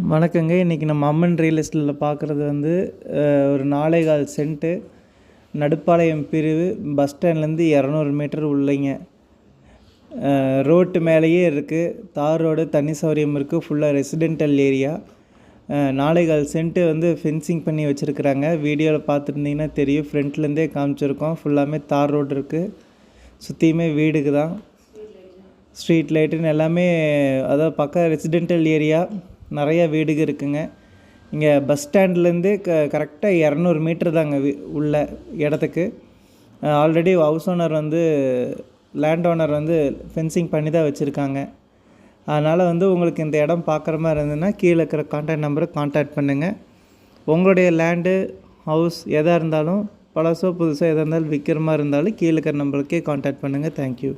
வணக்கங்க. இன்றைக்கி நம்ம அம்மன் ரியல் எஸ்டேட்டில் பார்க்குறது வந்து ஒரு 4.25 சென்ட்டு நடுப்பாளையம் பிரிவு பஸ் ஸ்டாண்ட்லேருந்து 200 மீட்டர் உள்ளேங்க. ரோட்டு மேலேயே இருக்குது. தார் ரோடு, தண்ணி சௌகரியம் இருக்குது. ஃபுல்லாக ரெசிடென்டல் ஏரியா. 4.25 சென்ட்டு வந்து ஃபென்சிங் பண்ணி வச்சுருக்குறாங்க. வீடியோவில் பார்த்துருந்தீங்கன்னா தெரியும். ஃப்ரண்ட்லேருந்தே காமிச்சிருக்கோம். ஃபுல்லாமே தார் ரோடு இருக்குது. சுற்றியுமே வீடுக்கு தான். ஸ்ட்ரீட் லைட்டுன்னு எல்லாமே, அதாவது பக்கம் ரெசிடென்டல் ஏரியா. நிறையா வீடுங்க இருக்குங்க. இங்கே பஸ் ஸ்டாண்ட்லேருந்து கரெக்டாக 200 மீட்ரு தாங்க உள்ள இடத்துக்கு. ஆல்ரெடி ஹவுஸ் ஓனர் வந்து லேண்ட் ஓனர் வந்து ஃபென்சிங் பண்ணி தான் வச்சுருக்காங்க. அதனால் வந்து உங்களுக்கு இந்த இடம் பார்க்குற மாதிரி இருந்ததுன்னா கீழே இருக்கிற கான்டாக்ட் நம்பருக்கு கான்டாக்ட் பண்ணுங்கள். உங்களுடைய லேண்டு, ஹவுஸ் எதாக இருந்தாலும், பழசோ புதுசோ எதாக இருந்தாலும் விற்கிற மாதிரி இருந்தாலும் கீழே இருக்கிற நம்பருக்கே கான்டாக்ட் பண்ணுங்கள். தேங்க்யூ.